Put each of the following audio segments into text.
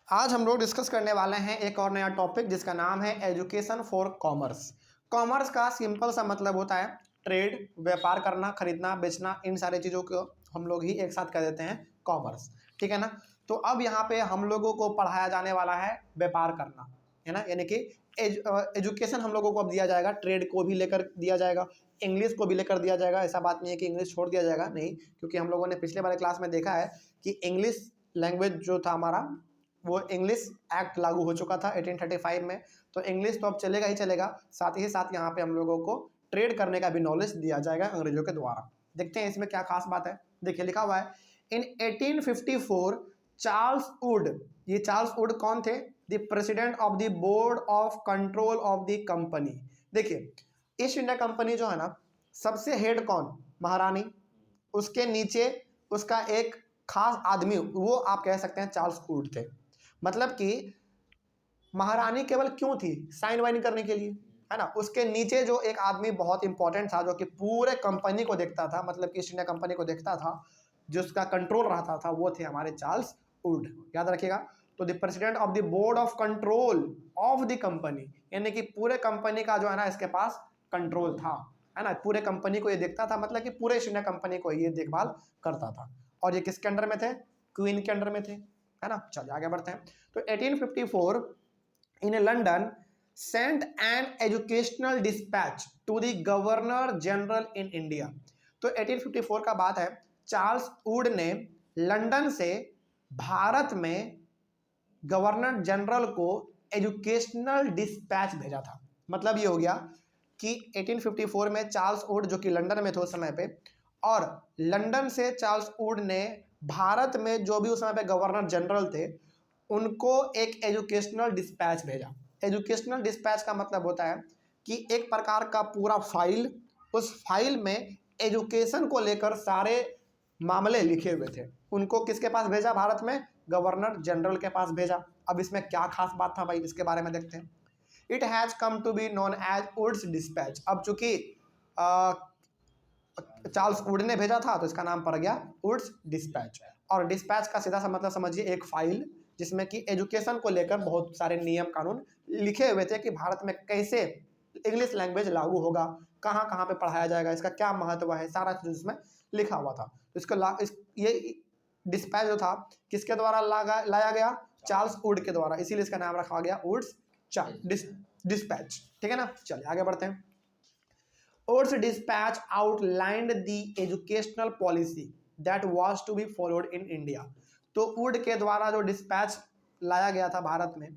आज हम लोग डिस्कस करने वाले हैं एक और नया टॉपिक जिसका नाम है एजुकेशन फॉर कॉमर्स। कॉमर्स का सिंपल सा मतलब होता है ट्रेड, व्यापार करना, खरीदना बेचना, इन सारी चीज़ों को हम लोग ही एक साथ कह देते हैं कॉमर्स। ठीक है ना। तो अब यहाँ पे हम लोगों को पढ़ाया जाने वाला है व्यापार करना, है ना। यानी कि एजुकेशन हम लोगों को अब दिया जाएगा, ट्रेड को भी लेकर दिया जाएगा, इंग्लिश को भी लेकर दिया जाएगा। ऐसा बात नहीं है कि इंग्लिश छोड़ दिया जाएगा, नहीं, क्योंकि हम लोगों ने पिछले वाले क्लास में देखा है कि इंग्लिश लैंग्वेज जो था हमारा, वो इंग्लिश एक्ट लागू हो चुका था 1835 में। तो इंग्लिश तो अब चलेगा ही चलेगा, साथ ही साथ यहाँ पे हम लोगों को ट्रेड करने का भी नॉलेज दिया जाएगा अंग्रेजों के द्वारा। देखते हैं इसमें क्या खास बात है। देखिए लिखा हुआ है इन 1854 चार्ल्स वुड। ये चार्ल्स वुड कौन थे? The president of the board of control of the company. देखिए ईस्ट इंडिया कंपनी जो है ना, सबसे हेड कौन? महारानी। उसके नीचे उसका एक खास आदमी, वो आप कह सकते हैं चार्ल्स वुड थे। मतलब कि महारानी केवल क्यों थी? साइन वाइन करने के लिए, है ना। उसके नीचे जो एक आदमी बहुत इंपॉर्टेंट था, जो कि पूरे कंपनी को देखता था, मतलब कि ईस्ट इंडिया कंपनी को देखता था, जिसका कंट्रोल रहता था, वो थे हमारे चार्ल्स वुड। याद रखिएगा। तो the president of the board of control of the company, यानी कि पूरे कंपनी का जो है ना इसके पास कंट्रोल था, है ना। पूरे कंपनी को ये देखता था, मतलब कि पूरे ईस्ट इंडिया कंपनी को ये देखभाल करता था। और ये किसके अंडर में थे? क्वीन के अंडर में थे, है ना। चलिए आगे बढ़ते हैं। तो 1854 in London sent an educational dispatch to the governor general in India. तो 1854 का बात है, चार्ल्स वुड ने लंदन से भारत में गवर्नर जनरल को एजुकेशनल डिस्पैच भेजा था। मतलब ये हो गया कि 1854 में चार्ल्स वुड, जो कि लंदन में थे उस समय पे, और लंदन से चार्ल्स वुड ने भारत में जो भी उस समय पे गवर्नर जनरल थे, उनको एक एजुकेशनल डिस्पैच भेजा। एजुकेशनल डिस्पैच का मतलब होता है कि एक प्रकार का पूरा फाइल, उस फाइल में एजुकेशन को लेकर सारे मामले लिखे हुए थे। उनको किसके पास भेजा? भारत में गवर्नर जनरल के पास भेजा। अब इसमें क्या खास बात था भाई, इसके बारे में देखते हैं। It has come to be known as Wood's dispatch. अब चूंकि चार्ल्स वुड ने भेजा था तो इसका नाम पड़ गया वुड्स डिस्पैच। और डिस्पैच का सीधा सा मतलब समझिए एक फाइल जिसमें कि एजुकेशन को लेकर बहुत सारे नियम कानून लिखे हुए थे कि भारत में कैसे इंग्लिश लैंग्वेज लागू होगा, कहाँ कहाँ पे पढ़ाया जाएगा, इसका क्या महत्व है, सारा चीज़ उसमें लिखा हुआ था। तो ये डिस्पैच जो था किसके द्वारा लाया गया? चार्ल्स वुड के द्वारा, इसीलिए इसका नाम रखा गया वुड्स डिस्पैच। ठीक है ना। चलिए आगे बढ़ते हैं। Woods dispatch outlined the educational policy that was to be followed in India। तो वुड के द्वारा जो डिस्पैच लाया गया था भारत में,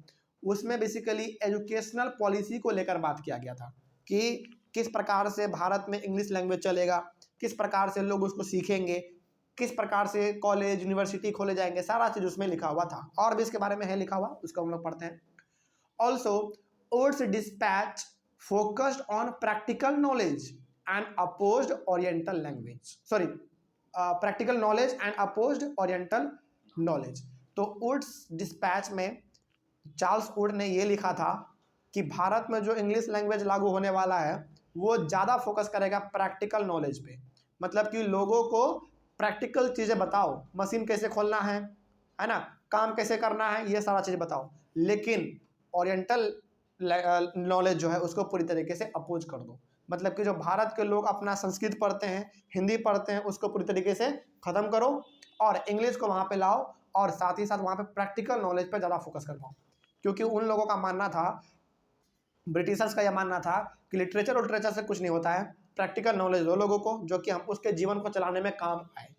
उसमें बेसिकली एजुकेशनल पॉलिसी को लेकर बात किया गया था कि किस प्रकार से भारत में इंग्लिश लैंग्वेज चलेगा, किस प्रकार से लोग उसको सीखेंगे, किस प्रकार से कॉलेज यूनिवर्सिटी खोले जाएंगे, सारा चीज़ उसमें लिखा हुआ था। और भी इसके बारे में है लिखा हुआ, उसको हम लोग पढ़ते हैं। Also Wood's dispatch focused on practical knowledge and opposed oriental language, practical knowledge and opposed oriental knowledge। तो वुड्स डिस्पैच में चार्ल्स वुड ने ये लिखा था कि भारत में जो इंग्लिश लैंग्वेज लागू होने वाला है वो ज़्यादा फोकस करेगा प्रैक्टिकल नॉलेज पे। मतलब कि लोगों को प्रैक्टिकल चीज़ें बताओ, मशीन कैसे खोलना है ना, काम कैसे करना है, ये सारा चीज़ बताओ। लेकिन ओरिएंटल नॉलेज जो है उसको पूरी तरीके से अपोज कर दो। मतलब कि जो भारत के लोग अपना संस्कृत पढ़ते हैं, हिंदी पढ़ते हैं, उसको पूरी तरीके से ख़त्म करो और इंग्लिश को वहाँ पे लाओ, और साथ ही साथ वहाँ पे प्रैक्टिकल नॉलेज पे ज़्यादा फोकस करवाओ। क्योंकि उन लोगों का मानना था, ब्रिटिशर्स का यह मानना था कि लिटरेचर से कुछ नहीं होता है, प्रैक्टिकल नॉलेज दो लोगों को जो कि हम उसके जीवन को चलाने में काम आए।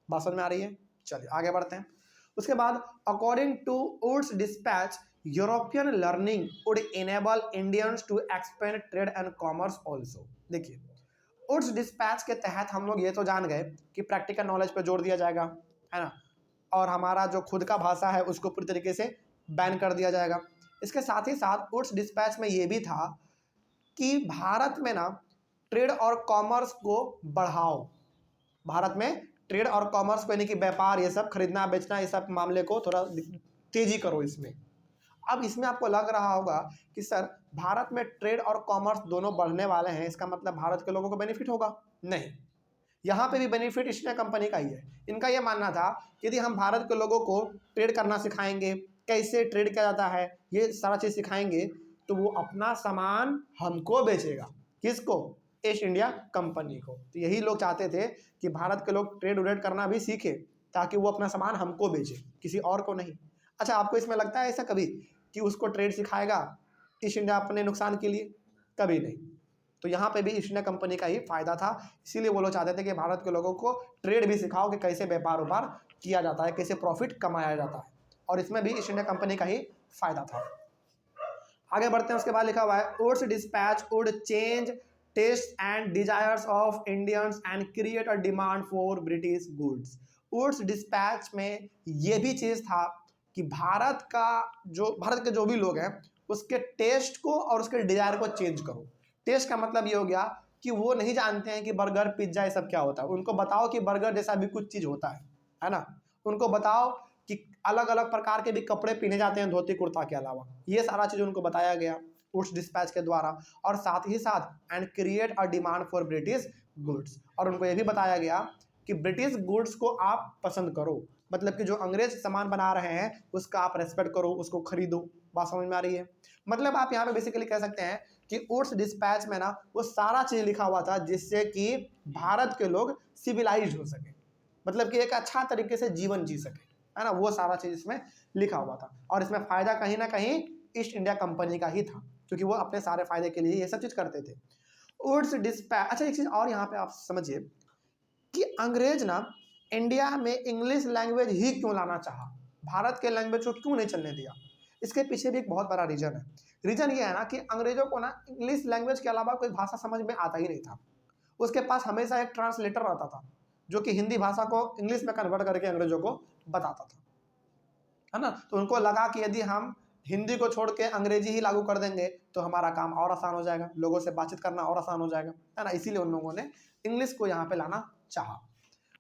बात समझ में आ रही है? चलिए आगे बढ़ते हैं। उसके बाद according to Wood's dispatch European learning would enable Indians to expand trade and commerce also. देखिए वुड्स डिस्पैच के तहत हम लोग ये तो जान गए कि प्रैक्टिकल नॉलेज पर जोर दिया जाएगा, है ना, और हमारा जो खुद का भाषा है उसको पूरी तरीके से बैन कर दिया जाएगा। इसके साथ ही साथ वुड्स डिस्पैच में ये भी था कि भारत में ना ट्रेड और कॉमर्स को बढ़ाओ। भारत में ट्रेड और कॉमर्स को, यानी कि व्यापार, ये सब खरीदना बेचना, ये सब मामले को थोड़ा तेजी करो इसमें। अब इसमें आपको लग रहा होगा कि सर भारत में ट्रेड और कॉमर्स दोनों बढ़ने वाले हैं, इसका मतलब भारत के लोगों को बेनिफिट होगा? नहीं, यहाँ पे भी बेनिफिट ईस्ट इंडिया कंपनी का ही है। इनका यह मानना था कि यदि हम भारत के लोगों को ट्रेड करना सिखाएंगे, कैसे ट्रेड किया जाता है, ये सारा चीज़ सिखाएंगे, तो वो अपना सामान हमको बेचेगा। किसको? ईस्ट इंडिया कंपनी को। तो यही लोग चाहते थे कि भारत के लोग ट्रेड व्रेड करना भी सीखे, ताकि वो अपना सामान हमको बेचे, किसी और को नहीं। अच्छा, आपको इसमें लगता है ऐसा कभी कि उसको ट्रेड सिखाएगा ईस्ट इंडिया अपने नुकसान के लिए? कभी नहीं। तो यहाँ पे भी ईस्ट इंडिया कंपनी का ही फायदा था, इसीलिए वो लोग चाहते थे कि भारत के लोगों को ट्रेड भी सिखाओ कि कैसे व्यापार व्यापार किया जाता है, कैसे प्रॉफिट कमाया जाता है, और इसमें भी ईस्ट इंडिया कंपनी का ही फायदा था। आगे बढ़ते हैं, उसके बाद लिखा हुआ है Wood's dispatch would change taste and desires of Indians and create a demand for British goods. Wood's dispatch में ये भी चीज़ था कि भारत के जो भी लोग हैं उसके टेस्ट को और उसके डिजायर को चेंज करो। टेस्ट का मतलब ये हो गया कि वो नहीं जानते हैं कि बर्गर पिज्जा ये सब क्या होता है, उनको बताओ कि बर्गर जैसा भी कुछ चीज़ होता है ना। उनको बताओ कि अलग अलग प्रकार के भी कपड़े पहने जाते हैं धोती कुर्ता के अलावा, ये सारा चीज़ उनको बताया गया वुड्स डिस्पैच के द्वारा। और साथ ही साथ and create a demand for British goods, और उनको ये भी बताया गया कि ब्रिटिश गुड्स को आप पसंद करो, मतलब कि जो अंग्रेज सामान बना रहे हैं उसका आप रेस्पेक्ट करो, उसको खरीदो। बात समझ में आ रही है? मतलब आप यहाँ पे बेसिकली कह सकते हैं कि वुड्स डिस्पैच में ना वो सारा चीज़ लिखा हुआ था जिससे कि भारत के लोग सिविलाइज हो सके, मतलब कि एक अच्छा तरीके से जीवन जी सके, है ना। वो सारा चीज़ इसमें लिखा हुआ था, और इसमें फ़ायदा कहीं ना कहीं ईस्ट इंडिया कंपनी का ही था, क्योंकि वो अपने सारे फायदे के लिए ये सब चीज़ करते थे। Wood's dispatch. अच्छा, एक चीज़ और यहाँ पे आप समझिए कि अंग्रेज ना इंडिया में इंग्लिश लैंग्वेज ही क्यों लाना चाहा, भारत के लैंग्वेज को क्यों नहीं चलने दिया? इसके पीछे भी एक बहुत बड़ा रीज़न है। रीज़न ये है ना कि अंग्रेजों को ना इंग्लिश लैंग्वेज के अलावा कोई भाषा समझ में आता ही नहीं था। उसके पास हमेशा एक ट्रांसलेटर रहता था जो कि हिंदी भाषा को इंग्लिश में कन्वर्ट करके अंग्रेजों को बताता था, है ना। तो उनको लगा कि यदि हम हिंदी को छोड़ के अंग्रेजी ही लागू कर देंगे तो हमारा काम और आसान हो जाएगा, लोगों से बातचीत करना और आसान हो जाएगा, है ना। इसीलिए उन लोगों ने इंग्लिश को यहाँ पे लाना चाहा।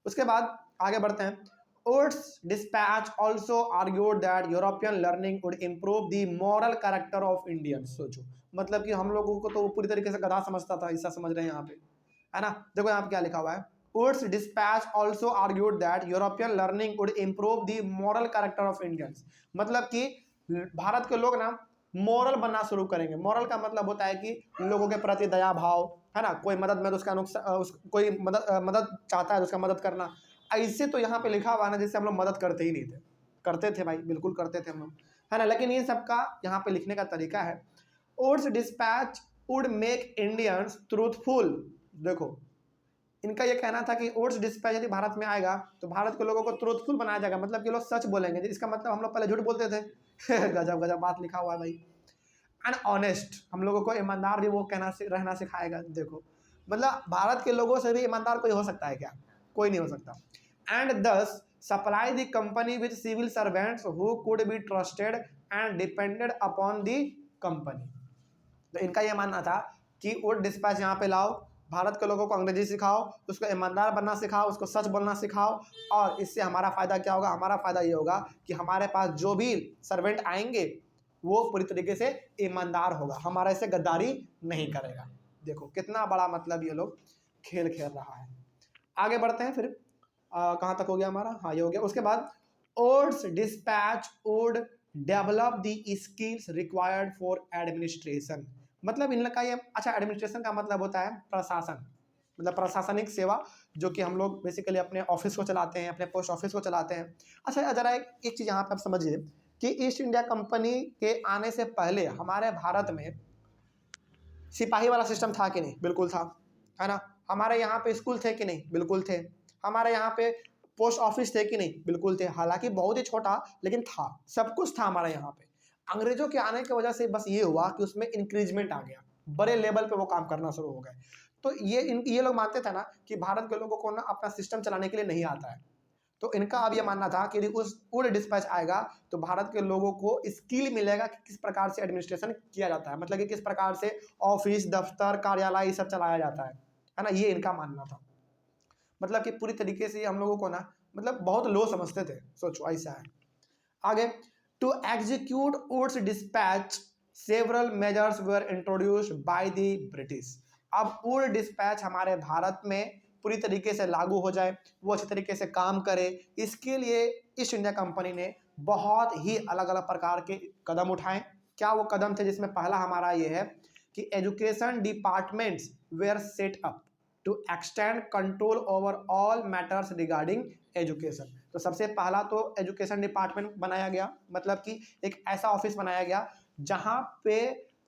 उसके बाद आगे बढ़ते हैं। Wood's dispatch also argued that European learning would improve the moral character of Indians. सोचो, मतलब कि हम लोगों को तो वो पूरी तरीके से गधा समझता था, ऐसा समझ रहे हैं यहाँ पे, है ना। देखो यहाँ पे क्या लिखा हुआ है, Wood's dispatch also argued that European learning would improve the moral character of Indians. मतलब कि भारत के लोग ना मॉरल बनना शुरू करेंगे। मॉरल का मतलब होता है कि लोगों के प्रति दया भाव, है ना। कोई मदद में तो उसका नुकसान, कोई मदद चाहता है तो उसका मदद करना। ऐसे तो यहाँ पे लिखा हुआ ना जैसे हम लोग मदद करते ही नहीं थे। करते थे भाई, बिल्कुल करते थे हम लोग, है ना। लेकिन ये सबका यहाँ पे लिखने का तरीका है। Wood's dispatch would make Indians truthful. देखो, इनका ये कहना था कि वुड्स डिस्पैच यदि भारत में आएगा तो भारत के लोगों को ट्रूथफुल बनाया जाएगा, मतलब कि लोग सच बोलेंगे। इसका मतलब हम लोग पहले झूठ बोलते थे। गजब गजब बात लिखा हुआ है भाई। एंड ऑनेस्ट, हम लोगों को ईमानदार भी वो रहना सिखाएगा। देखो, मतलब भारत के लोगों से भी ईमानदार कोई हो सकता है क्या? कोई नहीं हो सकता। And thus supply the company with civil servants who could be trusted and depended upon the company. तो इनका यह मानना था कि वुड डिस्पैच यहाँ पे लाओ, भारत के लोगों को अंग्रेजी सिखाओ, उसको ईमानदार बनना सिखाओ, उसको सच बोलना सिखाओ, और इससे हमारा फ़ायदा क्या होगा? हमारा फ़ायदा ये होगा कि हमारे पास जो भी सर्वेंट आएंगे वो पूरी तरीके से ईमानदार होगा, हमारे से गद्दारी नहीं करेगा। देखो कितना बड़ा मतलब ये लोग खेल खेल रहा है। आगे बढ़ते हैं फिर, कहाँ तक हो गया हमारा? हाँ, ये हो गया। उसके बाद Wood's dispatch would develop the skills required for administration. मतलब इनका ये, अच्छा, एडमिनिस्ट्रेशन का मतलब होता है प्रशासन, मतलब प्रशासनिक सेवा, जो कि हम लोग बेसिकली अपने ऑफिस को चलाते हैं, अपने पोस्ट ऑफिस को चलाते हैं। अच्छा, ज़रा एक चीज़ यहाँ पे आप समझिए कि ईस्ट इंडिया कंपनी के आने से पहले हमारे भारत में सिपाही वाला सिस्टम था कि नहीं? बिल्कुल था, है ना। हमारे यहाँ पे स्कूल थे कि नहीं? बिल्कुल थे। हमारे यहाँ पे पोस्ट ऑफिस थे कि नहीं? बिल्कुल थे। हालांकि बहुत ही छोटा, लेकिन था, सब कुछ था हमारे यहाँ पे। अंग्रेजों के आने की वजह से बस ये हुआ कि उसमें इंक्रीजमेंट आ गया, बड़े लेवल पे वो काम करना शुरू हो गए। तो ये लोग मानते थे ना कि भारत के लोगों को ना अपना सिस्टम चलाने के लिए नहीं आता है। तो इनका अब ये मानना था कि यदि उस वुड डिस्पैच आएगा तो भारत के लोगों को स्किल मिलेगा कि किस प्रकार से एडमिनिस्ट्रेशन किया जाता है, मतलब कि किस प्रकार से ऑफिस, दफ्तर, कार्यालय ये सब चलाया जाता है ना। ये इनका मानना था। मतलब कि पूरी तरीके से हम लोगों को ना, मतलब बहुत लो समझते थे। सोचो, ऐसा है। आगे, to execute Wood's dispatch several measures were introduced by the British. अब वुड डिस्पैच हमारे भारत में पूरी तरीके से लागू हो जाए, वो अच्छे तरीके से काम करे, इसके लिए ईस्ट इंडिया कंपनी ने बहुत ही अलग अलग प्रकार के कदम उठाए। क्या वो कदम थे, जिसमें पहला हमारा ये है कि education departments were set up to extend control over all matters regarding education. तो सबसे पहला तो एजुकेशन डिपार्टमेंट बनाया गया, मतलब कि एक ऐसा ऑफिस बनाया गया जहां पे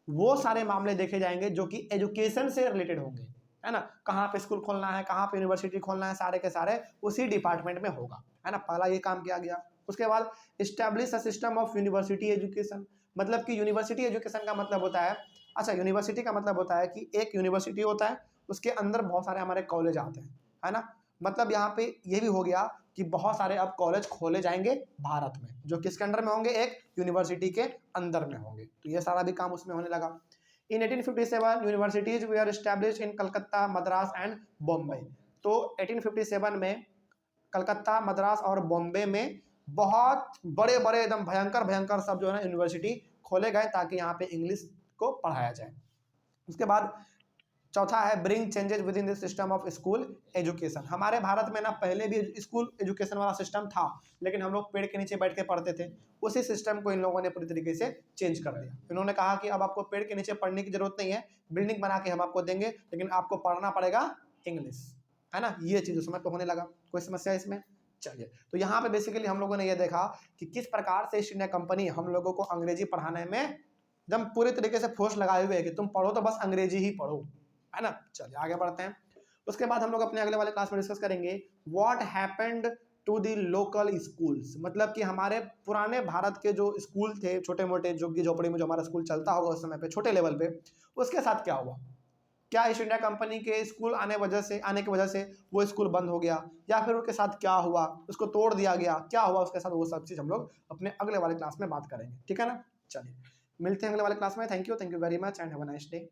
वो सारे मामले देखे जाएंगे जो कि एजुकेशन से रिलेटेड होंगे, है ना। कहाँ पे स्कूल खोलना है, कहाँ पे यूनिवर्सिटी खोलना है, सारे के सारे उसी डिपार्टमेंट में होगा, है ना। पहला ये काम किया गया। उसके बाद establish a system of university education, मतलब कि यूनिवर्सिटी एजुकेशन का मतलब होता है, अच्छा यूनिवर्सिटी का मतलब होता है कि एक यूनिवर्सिटी होता है, उसके अंदर बहुत सारे हमारे कॉलेज आते हैं, है ना। मतलब यहाँ पे ये भी हो गया कि बहुत सारे अब कॉलेज खोले जाएंगे भारत में, जो किसके अंडर में होंगे, एक यूनिवर्सिटी के अंदर में होंगे। तो ये सारा भी काम उसमें होने लगा। In 1857 universities were established in Calcutta, Madras and Bombay. तो 1857 में कलकत्ता, मद्रास और बॉम्बे में बहुत बड़े बड़े एकदम भयंकर भयंकर सब जो है ना यूनिवर्सिटी खोले गए, ताकि यहाँ पे इंग्लिश को पढ़ाया जाए। उसके बाद चौथा है bring changes with in the system of school education. हमारे भारत में ना पहले भी स्कूल एजुकेशन वाला सिस्टम था, लेकिन हम लोग पेड़ के नीचे बैठ के पढ़ते थे। उसी सिस्टम को इन लोगों ने पूरी तरीके से चेंज कर दिया। इन्होंने कहा कि अब आपको पेड़ के नीचे पढ़ने की जरूरत नहीं है, बिल्डिंग बना के हम आपको देंगे, लेकिन आपको पढ़ना पड़ेगा इंग्लिश, है ना। ये चीज उस समय पे होने लगा। कोई समस्या इसमें? चलिए, तो यहाँ पे बेसिकली हम लोगों ने ये देखा कि किस प्रकार से ईस्ट इंडिया कंपनी हम लोगों को अंग्रेजी पढ़ाने में एकदम पूरी तरीके से फोर्स लगाए हुए है कि तुम पढ़ो तो बस अंग्रेजी ही पढ़ो, है ना। चलिए आगे बढ़ते हैं। उसके बाद हम लोग अपने अगले वाले क्लास में डिस्कस करेंगे what happened to the local schools, मतलब कि हमारे पुराने भारत के जो स्कूल थे छोटे मोटे, झुग्गी झोपड़ी में जो हमारा स्कूल चलता होगा उस समय पे छोटे लेवल पे, उसके साथ क्या हुआ। क्या ईस्ट इंडिया कंपनी के स्कूल आने की वजह से वो स्कूल बंद हो गया, या फिर उनके साथ क्या हुआ, उसको तोड़ दिया गया, क्या हुआ उसके साथ, वो सब चीज़ हम लोग अपने अगले वाले क्लास में बात करेंगे, ठीक है ना। चलिए मिलते हैं अगले वाले क्लास में। Thank you very much and have a nice day.